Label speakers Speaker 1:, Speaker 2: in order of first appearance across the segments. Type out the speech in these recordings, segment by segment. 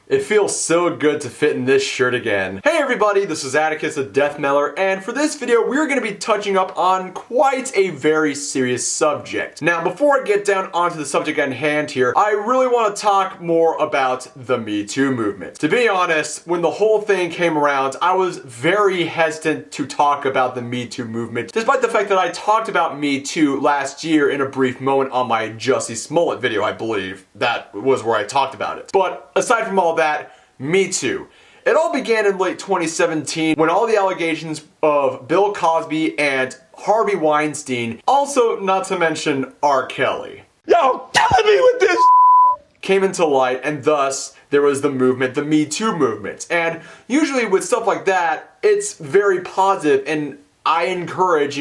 Speaker 1: It feels so good to fit in this shirt again. Hey everybody, this is Atticus, the Death Mailer, and for this video we're going to be touching up on quite a very serious subject. Now before I get down onto the subject at hand here, I really want to talk more about the Me Too movement. To be honest, when the whole thing came around, I was very hesitant to talk about the Me Too movement, despite the fact that I talked about Me Too last year in a brief moment on my Jussie Smollett video, I believe. That was where I talked about it. But aside from all that, Me Too. It all began in late 2017 when all the allegations of Bill Cosby and Harvey Weinstein, also not to mention R. Kelly, killing me with this, came into light, and thus there was the movement, the Me Too movement. And usually with stuff like that, it's very positive, and I encourage,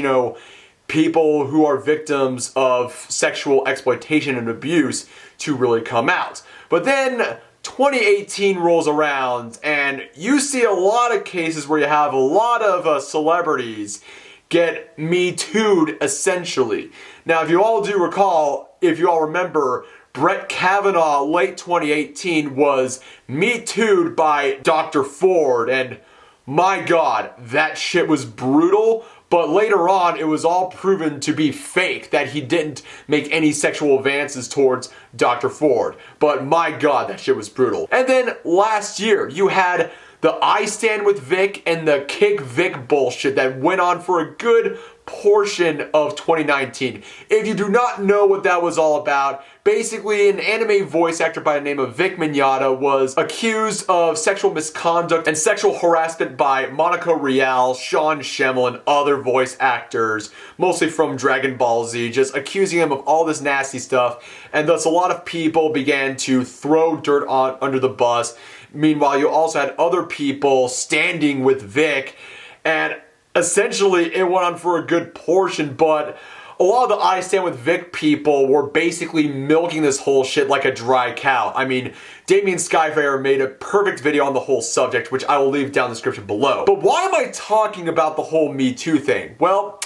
Speaker 1: people who are victims of sexual exploitation and abuse to really come out. But then 2018 rolls around and you see a lot of cases where you have a lot of celebrities get Me Too'd essentially. Now if you all do recall, if you all remember, Brett Kavanaugh late 2018 was Me Too'd by Dr. Ford, and my god, that shit was brutal. But later on, it was all proven to be fake, that he didn't make any sexual advances towards Dr. Ford. But my god, that shit was brutal. And then last year, you had the I Stand With Vic and the Kick Vic bullshit that went on for a good portion of 2019. If you do not know what that was all about, basically an anime voice actor by the name of Vic Mignogna was accused of sexual misconduct and sexual harassment by Monica Rial, Sean Schemmel, and other voice actors, mostly from Dragon Ball Z, just accusing him of all this nasty stuff, and thus a lot of people began to throw dirt under the bus. Meanwhile, you also had other people standing with Vic, and essentially it went on for a good portion, but a lot of the I Stand With Vic people were basically milking this whole shit like a dry cow. I mean, Damien Skyfair made a perfect video on the whole subject, which I will leave down in the description below. But why am I talking about the whole Me Too thing? Well,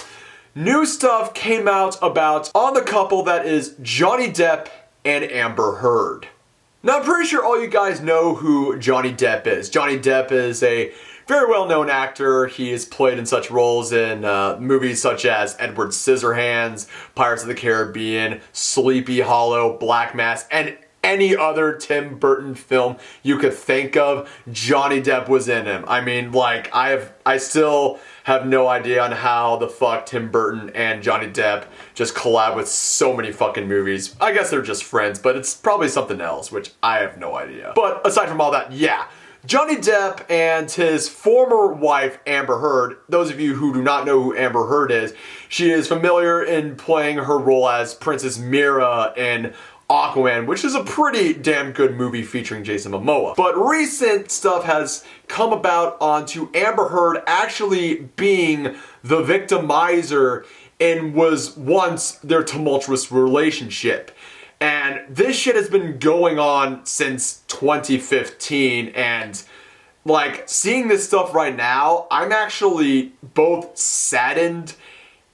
Speaker 1: new stuff came out on the couple that is Johnny Depp and Amber Heard. Now, I'm pretty sure all you guys know who Johnny Depp is. Johnny Depp is a very well-known actor. He has played in such roles in movies such as Edward Scissorhands, Pirates of the Caribbean, Sleepy Hollow, Black Mass, and any other Tim Burton film you could think of. Johnny Depp was in him. I mean, like, I still have no idea on how the fuck Tim Burton and Johnny Depp just collab with so many fucking movies. I guess they're just friends, but it's probably something else, which I have no idea. But aside from all that, yeah. Johnny Depp and his former wife, Amber Heard, those of you who do not know who Amber Heard is, she is familiar in playing her role as Princess Mira in Aquaman, which is a pretty damn good movie featuring Jason Momoa. But recent stuff has come about onto Amber Heard actually being the victimizer in was once their tumultuous relationship. And this shit has been going on since 2015, and like, seeing this stuff right now, I'm actually both saddened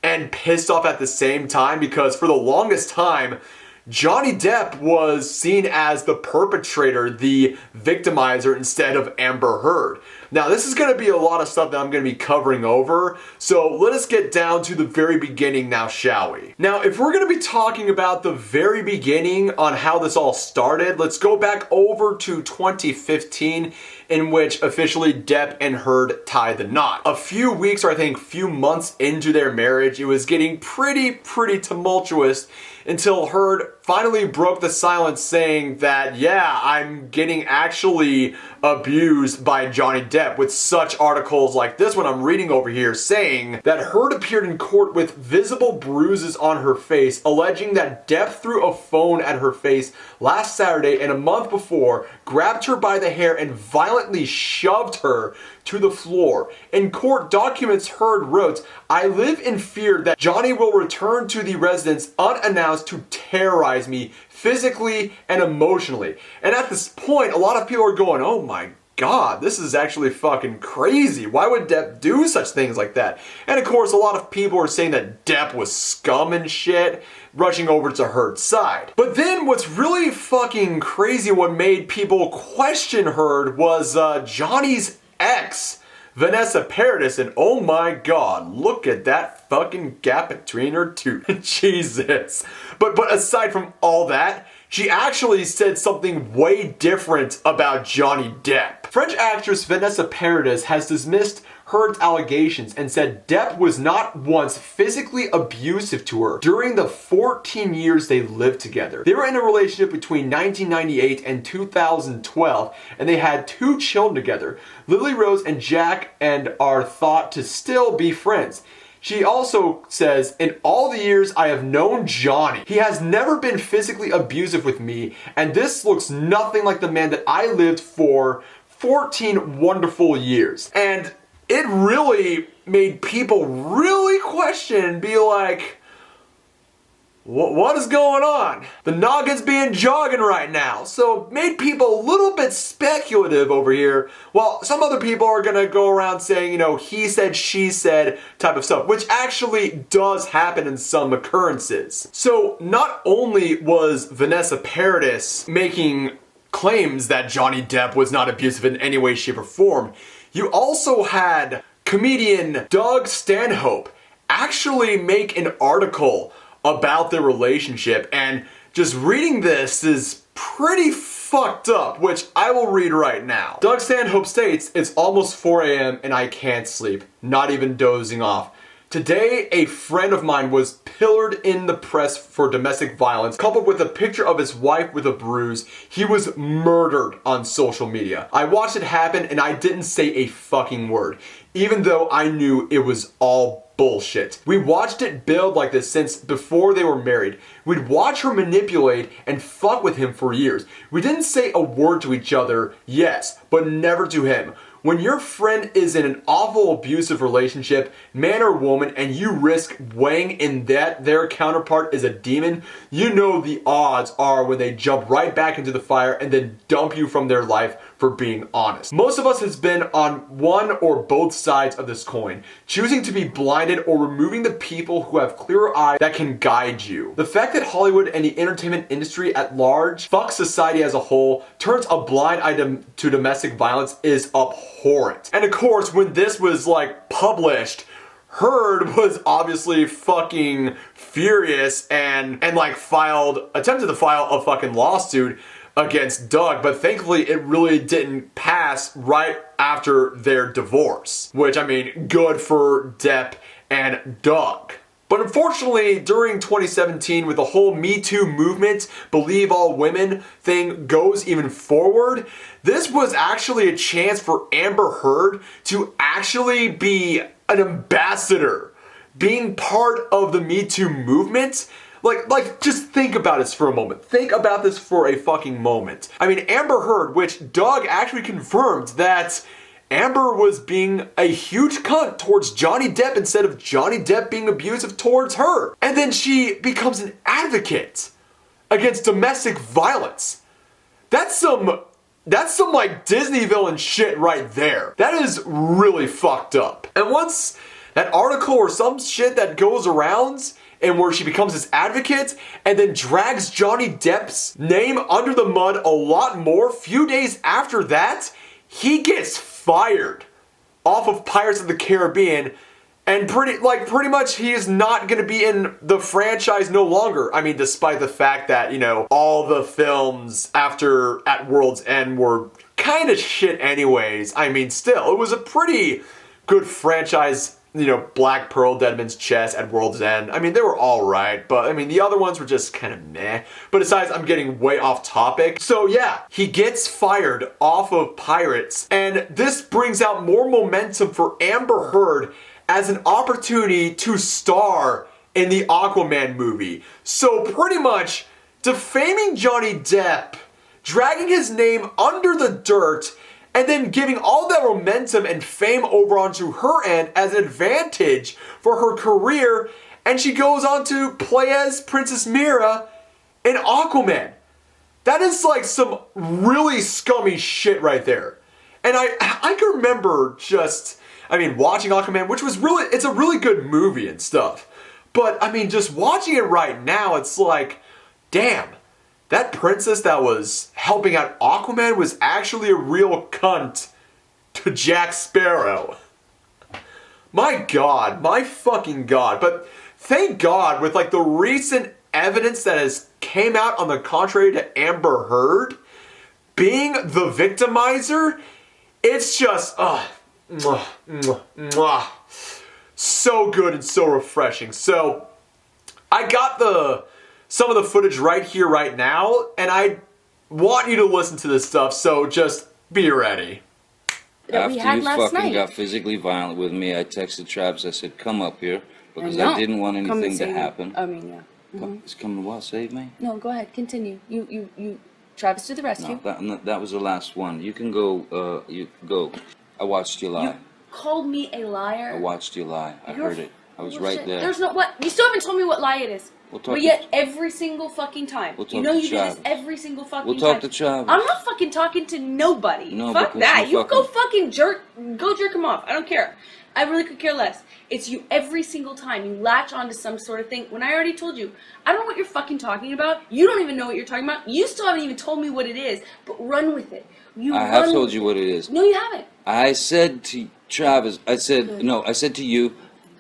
Speaker 1: and pissed off at the same time, because for the longest time, Johnny Depp was seen as the perpetrator, the victimizer, instead of Amber Heard. Now, this is going to be a lot of stuff that I'm going to be covering over, so let us get down to the very beginning now, shall we? Now, if we're going to be talking about the very beginning on how this all started, let's go back over to 2015, in which officially Depp and Heard tied the knot. A few weeks, or I think few months into their marriage, it was getting pretty tumultuous until Heard finally broke the silence, saying that, yeah, I'm getting actually abused by Johnny Depp, with such articles like this one I'm reading over here saying that Heard appeared in court with visible bruises on her face, alleging that Depp threw a phone at her face last Saturday, and a month before grabbed her by the hair and violently shoved her to the floor. In court documents, Heard wrote, "I live in fear that Johnny will return to the residence unannounced to terrorize me physically and emotionally." And at this point, a lot of people are going, oh my God, this is actually fucking crazy. Why would Depp do such things like that? And of course, a lot of people are saying that Depp was scum and shit, rushing over to Heard's side. But then what's really fucking crazy, what made people question Heard, was Johnny's ex, Vanessa Paradis, and oh my God, look at that fucking gap between her two. Jesus. But aside from all that, she actually said something way different about Johnny Depp. French actress Vanessa Paradis has dismissed Heard's allegations and said Depp was not once physically abusive to her during the 14 years they lived together. They were in a relationship between 1998 and 2012, and they had 2 children together, Lily Rose and Jack, and are thought to still be friends. She also says, in all the years I have known Johnny, he has never been physically abusive with me, and this looks nothing like the man that I lived for 14 wonderful years. And it really made people really question and be like, what is going on? The noggin's being jogging right now. So it made people a little bit speculative over here, while some other people are gonna go around saying, you know, he said, she said type of stuff, which actually does happen in some occurrences. So not only was Vanessa Paradis making claims that Johnny Depp was not abusive in any way, shape, or form, you also had comedian Doug Stanhope actually make an article about their relationship, and just reading this is pretty fucked up, which I will read right now. Doug Stanhope states, "It's almost 4 a.m. and I can't sleep, not even dozing off. Today, a friend of mine was pillared in the press for domestic violence, coupled with a picture of his wife with a bruise. He was murdered on social media. I watched it happen and I didn't say a fucking word, even though I knew it was all bullshit. We watched it build like this since before they were married. We'd watch her manipulate and fuck with him for years. We didn't say a word to each other, yes, but never to him. When your friend is in an awful abusive relationship, man or woman, and you risk weighing in that their counterpart is a demon, you know the odds are when they jump right back into the fire and then dump you from their life for being honest. Most of us has been on one or both sides of this coin, choosing to be blinded or removing the people who have clearer eyes that can guide you. The fact that Hollywood and the entertainment industry at large, fuck society as a whole, turns a blind eye to domestic violence is abhorrent." And of course, when this was like published, Heard was obviously fucking furious and like attempted to file a fucking lawsuit against Doug, but thankfully it really didn't pass right after their divorce. Which, I mean, good for Depp and Doug. But unfortunately, during 2017, with the whole Me Too movement, believe all women thing goes even forward, this was actually a chance for Amber Heard to actually be an ambassador, being part of the Me Too movement. Like, just think about this for a moment. Think about this for a fucking moment. I mean, Amber Heard, which Doug actually confirmed that Amber was being a huge cunt towards Johnny Depp instead of Johnny Depp being abusive towards her. And then she becomes an advocate against domestic violence. That's some like Disney villain shit right there. That is really fucked up. And once that article or some shit that goes around and where she becomes this advocate and then drags Johnny Depp's name under the mud a lot more, few days after that, he gets fired off of Pirates of the Caribbean, and pretty much he is not going to be in the franchise no longer. I mean, despite the fact that, you know, all the films after At World's End were kind of shit anyways. I mean, still, it was a pretty good franchise. You know, Black Pearl, Dead Man's Chest, At World's End. I mean, they were alright, but I mean, the other ones were just kind of meh. But besides, I'm getting way off topic. So yeah, he gets fired off of Pirates, and this brings out more momentum for Amber Heard as an opportunity to star in the Aquaman movie. So pretty much, defaming Johnny Depp, dragging his name under the dirt, and then giving all that momentum and fame over onto her end as an advantage for her career, and she goes on to play as Princess Mira in Aquaman. That is like some really scummy shit right there. And I can remember just, I mean, watching Aquaman, which was really, it's a really good movie and stuff. But, I mean, just watching it right now, it's like, damn, that princess that was helping out Aquaman was actually a real cunt to Jack Sparrow. My God, my fucking God. But thank God, with like the recent evidence that has came out on the contrary to Amber Heard being the victimizer, it's just, mwah, mwah, mwah. So good and so refreshing. So, I got some of the footage right here, right now, and I want you to listen to this stuff, so just be ready.
Speaker 2: After you fucking got physically violent with me, I texted Travis, I said, come up here, because I didn't want anything to happen.
Speaker 3: I mean, yeah.
Speaker 2: It's coming to what? Save me?
Speaker 3: No, go ahead, continue. You, Travis to the rescue.
Speaker 2: No, that was the last one. You can go, you go. I watched you lie.
Speaker 3: You called me a liar?
Speaker 2: I watched you lie. I heard it. I was right there.
Speaker 3: There's no, what? You still haven't told me what lie it is. But yet, every single fucking time. You know you do this every single fucking time.
Speaker 2: We'll talk to Travis.
Speaker 3: I'm not fucking talking to nobody.
Speaker 2: No,
Speaker 3: fuck that. You go fucking jerk him off. I don't care. I really could care less. It's you every single time. You latch onto some sort of thing. When I already told you, I don't know what you're fucking talking about. You don't even know what you're talking about. You still haven't even told me what it is. But run with it.
Speaker 2: I have told you what it is.
Speaker 3: No, you haven't.
Speaker 2: I said to Travis, I said to you,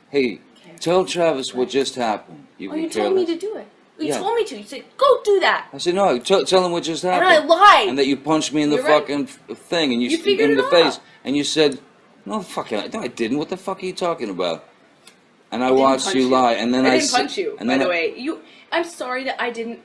Speaker 2: hey, tell Travis what just happened.
Speaker 3: You told me to do it. You told me to. You said, go do that.
Speaker 2: I said, no, tell him what just happened.
Speaker 3: And I lied.
Speaker 2: And that you punched me in the fucking thing. And you
Speaker 3: figured
Speaker 2: in
Speaker 3: it
Speaker 2: the
Speaker 3: all
Speaker 2: face.
Speaker 3: out.
Speaker 2: And you said, no, I didn't. What the fuck are you talking about? And I watched you lie. And then
Speaker 3: I didn't punch you, by the way. I'm sorry that I didn't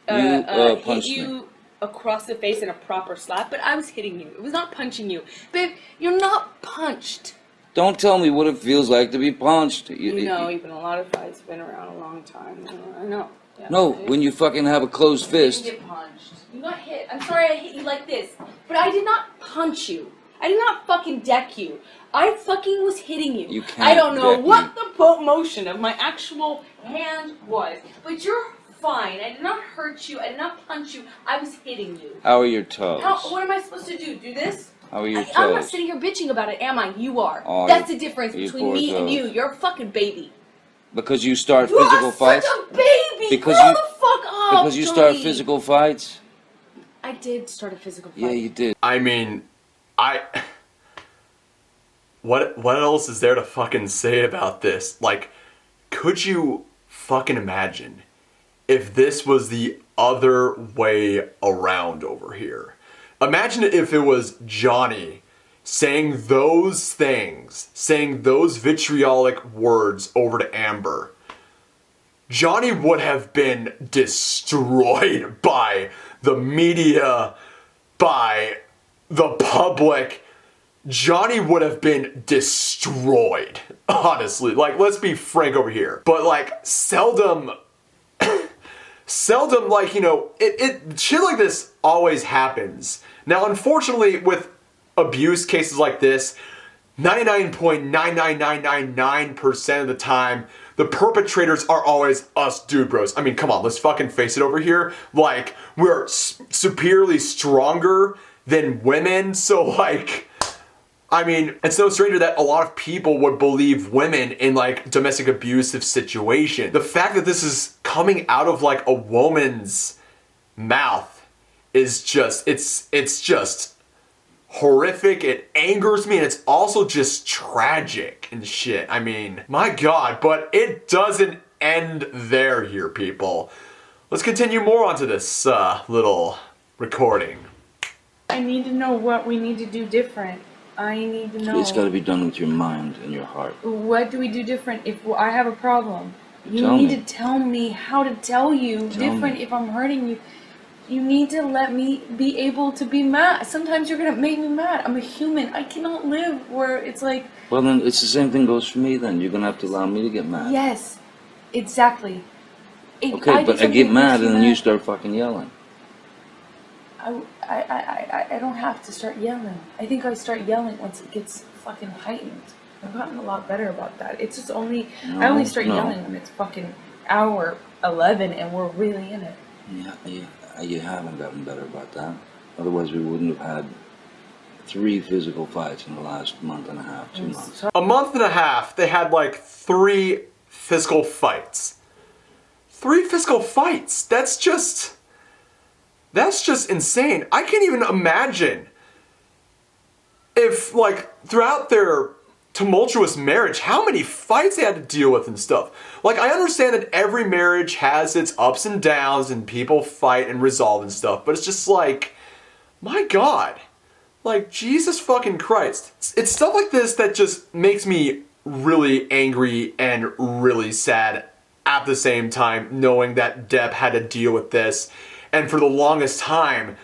Speaker 3: hit you across the face in a proper slap, but I was hitting you. It was not punching you. Babe, you're not punched.
Speaker 2: Don't tell me what it feels like to be punched.
Speaker 3: You know, even a lot of fights been around a long time. I know. Yeah,
Speaker 2: no, when you fucking have a closed fist.
Speaker 3: You didn't get punched. You got hit. I'm sorry I hit you like this, but I did not punch you. I did not fucking deck you. I fucking was hitting you.
Speaker 2: You can't
Speaker 3: I don't know what
Speaker 2: me.
Speaker 3: the motion of my actual hand was, but you're fine. I did not hurt you. I did not punch you. I was hitting you.
Speaker 2: How are your toes?
Speaker 3: What am I supposed to do? Do this?
Speaker 2: How are your toes?
Speaker 3: I'm not sitting here bitching about it, am I? You are.
Speaker 2: Oh,
Speaker 3: that's the difference between me
Speaker 2: toes.
Speaker 3: and you. You're a fucking baby.
Speaker 2: Because you start physical fights?
Speaker 3: You're such a baby!
Speaker 2: Because
Speaker 3: Grow the fuck up,
Speaker 2: Because you start physical fights?
Speaker 3: I did start a physical fight.
Speaker 2: Yeah, you did.
Speaker 1: I mean, What else is there to fucking say about this? Like, could you fucking imagine if this was the other way around over here? Imagine if it was Johnny saying those things, saying those vitriolic words over to Amber. Johnny would have been destroyed by the media, by the public. Johnny would have been destroyed, honestly. Like, let's be frank over here. But, like, seldom, like, you know, shit like this always happens. Now, unfortunately, with abuse cases like this, 99.99999% of the time, the perpetrators are always us dude bros. I mean, come on, let's fucking face it over here. Like, we're superiorly stronger than women, so, like, I mean, it's no stranger that a lot of people would believe women in, like, domestic abusive situation. The fact that this is coming out of, like, a woman's mouth is just, it's just horrific. It angers me, and it's also just tragic and shit. I mean, my God, but it doesn't end there here, people. Let's continue more onto this little recording.
Speaker 4: I need to know what we need to do different. I need to know.
Speaker 2: It's got to be done with your mind and your heart.
Speaker 4: What do we do different if I have a problem? You need to tell me how to tell you different if I'm hurting you. You need to let me be able to be mad. Sometimes you're going to make me mad. I'm a human. I cannot live where it's like...
Speaker 2: Well, then it's the same thing goes for me then. You're going to have to allow me to get mad.
Speaker 4: Yes, exactly.
Speaker 2: Okay, but I get mad and then you start fucking yelling.
Speaker 4: I don't have to start yelling. I think I start yelling once it gets fucking heightened. I've gotten a lot better about that. It's just only... I only start yelling when it's fucking hour 11 and we're really in it.
Speaker 2: Yeah, you haven't gotten better about that. Otherwise we wouldn't have had 3 physical fights in the last month and a half, 2 months.
Speaker 1: A month and a half, they had like 3 physical fights. 3 physical fights. That's just insane. I can't even imagine if, like, throughout their tumultuous marriage, how many fights they had to deal with and stuff. Like, I understand that every marriage has its ups and downs and people fight and resolve and stuff, but it's just like, my God. Like, Jesus fucking Christ. It's stuff like this that just makes me really angry and really sad at the same time, knowing that Depp had to deal with this. And for the longest time,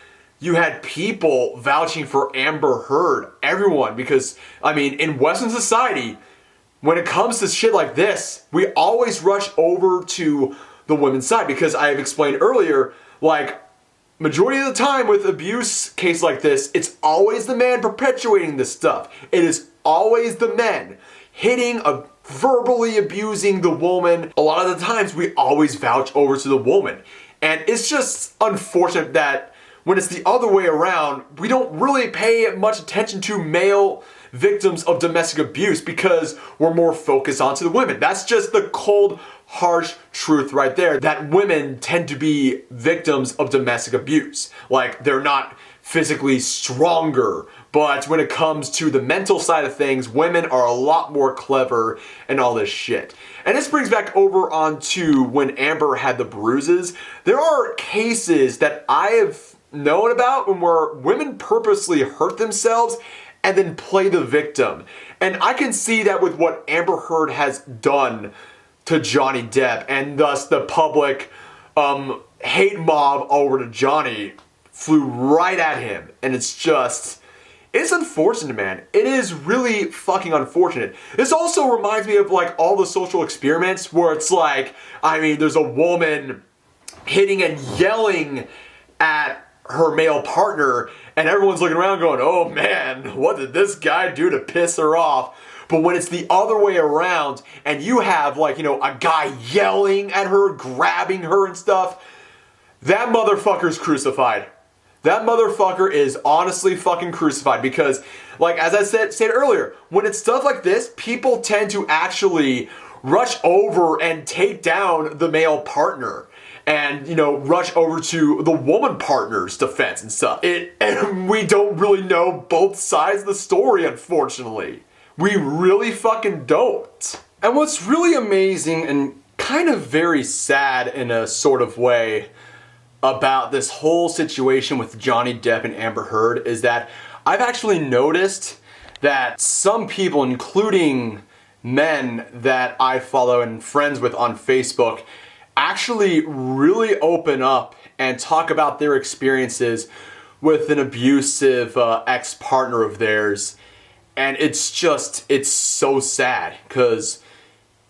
Speaker 1: you had people vouching for Amber Heard, everyone, because, I mean, in Western society, when it comes to shit like this, we always rush over to the women's side, because I have explained earlier, like, majority of the time with abuse case like this, it's always the man perpetuating this stuff. It is always the men hitting, verbally abusing the woman. A lot of the times, we always vouch over to the woman. And it's just unfortunate that when it's the other way around, we don't really pay much attention to male victims of domestic abuse because we're more focused onto the women. That's just the cold, harsh truth right there, that women tend to be victims of domestic abuse. Like, they're not physically stronger, but when it comes to the mental side of things, women are a lot more clever and all this shit. And this brings back over onto when Amber had the bruises. There are cases that I have known about where women purposely hurt themselves and then play the victim. And I can see that with what Amber Heard has done to Johnny Depp, and thus the public hate mob over to Johnny flew right at him. And it's unfortunate, man. It is really fucking unfortunate. This also reminds me of, like, all the social experiments where it's like, I mean, there's a woman hitting and yelling at her male partner, and everyone's looking around going, oh man, what did this guy do to piss her off? But when it's the other way around, and you have, like, you know, a guy yelling at her, grabbing her and stuff, that motherfucker's crucified. That motherfucker is honestly fucking crucified, because, like, as I said earlier, when it's stuff like this, people tend to actually rush over and take down the male partner. And, you know, rush over to the woman partner's defense and stuff. And we don't really know both sides of the story, unfortunately. We really fucking don't. And what's really amazing and kind of very sad in a sort of way about this whole situation with Johnny Depp and Amber Heard is that I've actually noticed that some people, including men that I follow and friends with on Facebook, actually really open up and talk about their experiences with an abusive ex-partner of theirs. And it's so sad, because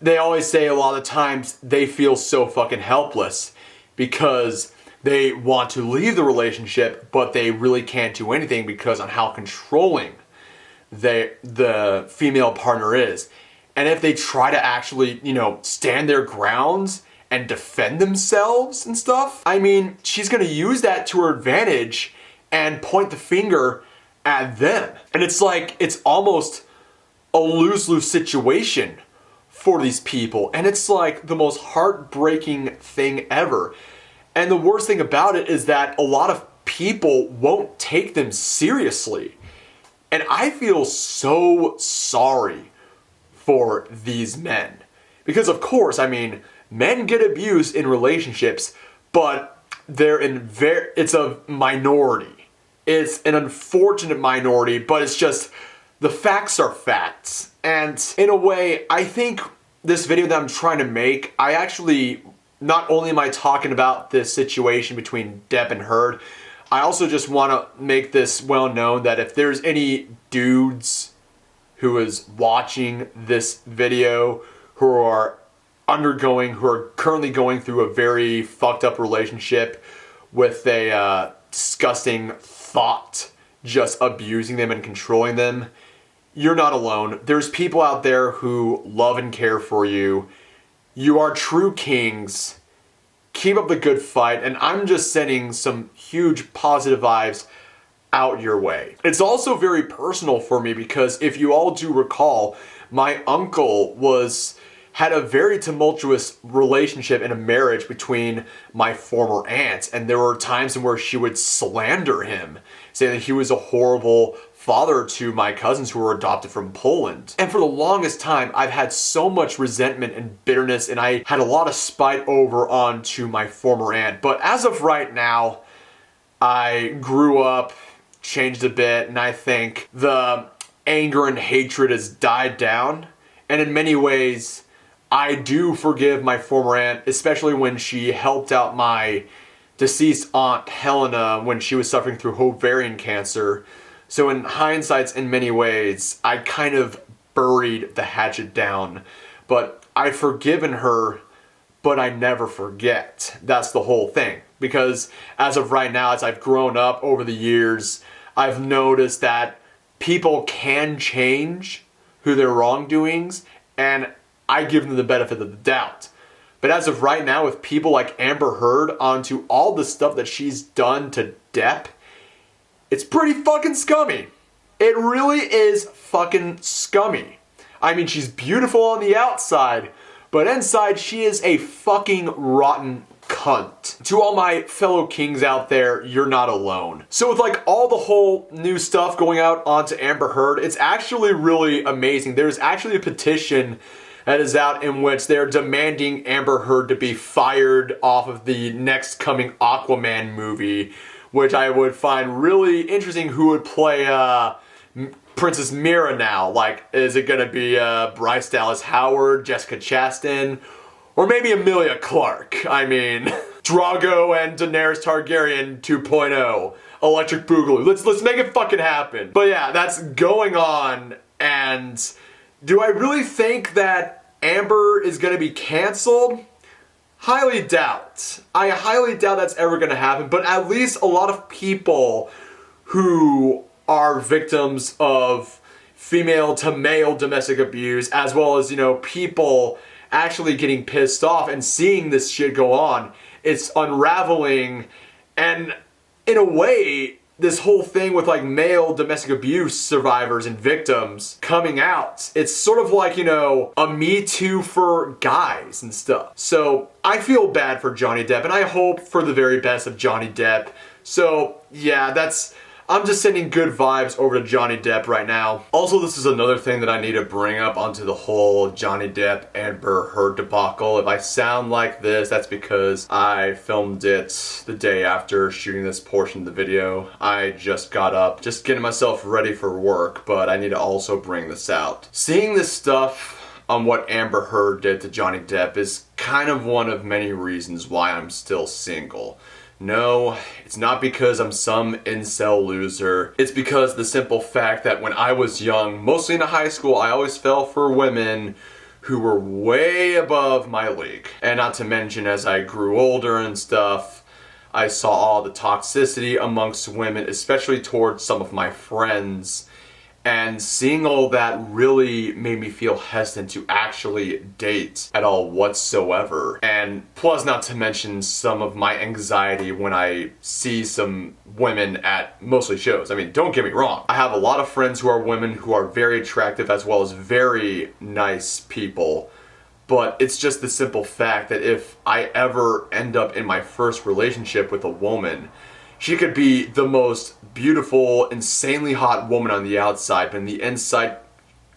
Speaker 1: they always say a lot of times they feel so fucking helpless because they want to leave the relationship, but they really can't do anything because on how controlling the female partner is. And if they try to actually, you know, stand their grounds and defend themselves and stuff, I mean, she's gonna use that to her advantage and point the finger at them. And it's like, it's almost a lose-lose situation for these people. And it's like the most heartbreaking thing ever. And the worst thing about it is that a lot of people won't take them seriously. And I feel so sorry for these men. Because of course, I mean, men get abused in relationships, but it's a minority. It's an unfortunate minority, but it's just, the facts are facts. And in a way, I think this video that I'm trying to make, I actually, not only am I talking about this situation between Depp and Heard, I also just want to make this well known that if there's any dudes who is watching this video who are currently going through a very fucked up relationship with a disgusting thought just abusing them and controlling them, you're not alone. There's people out there who love and care for you. You are true kings. Keep up the good fight. And I'm just sending some huge positive vibes out your way. It's also very personal for me because if you all do recall, my uncle had a very tumultuous relationship and a marriage between my former aunt, and there were times in where she would slander him, saying that he was a horrible father to my cousins who were adopted from Poland. And for the longest time, I've had so much resentment and bitterness, and I had a lot of spite over onto my former aunt. But as of right now, I grew up, changed a bit, and I think the anger and hatred has died down. And in many ways, I do forgive my former aunt, especially when she helped out my deceased aunt Helena when she was suffering through ovarian cancer. So in hindsight, in many ways, I kind of buried the hatchet down. But I've forgiven her, but I never forget. That's the whole thing. Because as of right now, as I've grown up over the years, I've noticed that people can change who their wrongdoings, and I give them the benefit of the doubt. But as of right now, with people like Amber Heard onto all the stuff that she's done to Depp, it's pretty fucking scummy. It really is fucking scummy. I mean, she's beautiful on the outside, but inside she is a fucking rotten cunt. To all my fellow kings out there, you're not alone. So with like all the whole new stuff going out onto Amber Heard, it's actually really amazing. There's actually a petition that is out in which they're demanding Amber Heard to be fired off of the next coming Aquaman movie, which I would find really interesting. Who would play Princess Mira now? Like, is it gonna be Bryce Dallas Howard, Jessica Chastain, or maybe Emilia Clarke? I mean, Drago and Daenerys Targaryen 2.0, Electric Boogaloo. Let's make it fucking happen. But yeah, that's going on, and do I really think that Amber is gonna be canceled? Highly doubt. I highly doubt that's ever gonna happen, but at least a lot of people who are victims of female to male domestic abuse, as well as, you know, people actually getting pissed off and seeing this shit go on, it's unraveling. And in a way, this whole thing with like male domestic abuse survivors and victims coming out, it's sort of like, you know, a Me Too for guys and stuff. So I feel bad for Johnny Depp, and I hope for the very best of Johnny Depp. So yeah, I'm just sending good vibes over to Johnny Depp right now. Also, this is another thing that I need to bring up onto the whole Johnny Depp Amber Heard debacle. If I sound like this, that's because I filmed it the day after shooting this portion of the video. I just got up, just getting myself ready for work, but I need to also bring this out. Seeing this stuff on what Amber Heard did to Johnny Depp is kind of one of many reasons why I'm still single. No, it's not because I'm some incel loser. It's because the simple fact that when I was young, mostly in high school, I always fell for women who were way above my league. And not to mention, as I grew older and stuff, I saw all the toxicity amongst women, especially towards some of my friends. And seeing all that really made me feel hesitant to actually date at all whatsoever. And plus, not to mention some of my anxiety when I see some women at mostly shows. I mean, don't get me wrong. I have a lot of friends who are women who are very attractive as well as very nice people. But it's just the simple fact that if I ever end up in my first relationship with a woman, she could be the most beautiful, insanely hot woman on the outside, but on the inside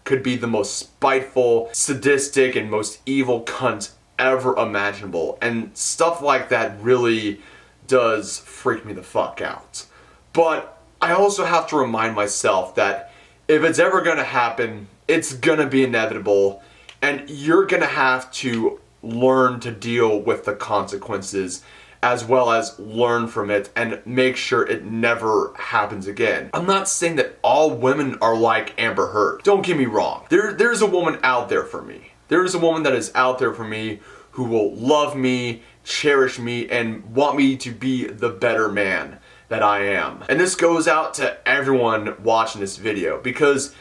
Speaker 1: could be the most spiteful, sadistic, and most evil cunt ever imaginable. And stuff like that really does freak me the fuck out. But I also have to remind myself that if it's ever gonna happen, it's gonna be inevitable, and you're gonna have to learn to deal with the consequences, as well as learn from it and make sure it never happens again. I'm not saying that all women are like Amber Heard. Don't get me wrong. There's a woman out there for me. There is a woman that is out there for me who will love me, cherish me, and want me to be the better man that I am. And this goes out to everyone watching this video, because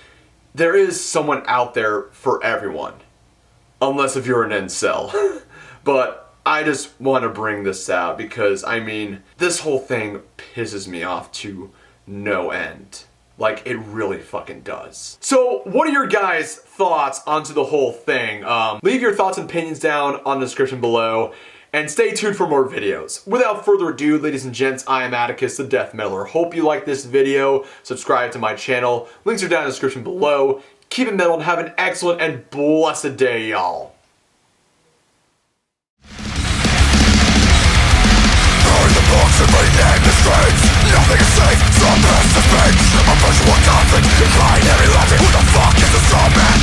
Speaker 1: there is someone out there for everyone. Unless if you're an incel. But I just want to bring this out because, I mean, this whole thing pisses me off to no end. Like, it really fucking does. So, what are your guys' thoughts onto the whole thing? Leave your thoughts and opinions down on the description below, and stay tuned for more videos. Without further ado, ladies and gents, I am Atticus, the Death Meddler. Hope you like this video. Subscribe to my channel. Links are down in the description below. Keep it metal and have an excellent and blessed day, y'all.
Speaker 5: And rename the streets. Nothing is safe, some has to speech. A visual conflict, decline every logic. Who the fuck is the strong man?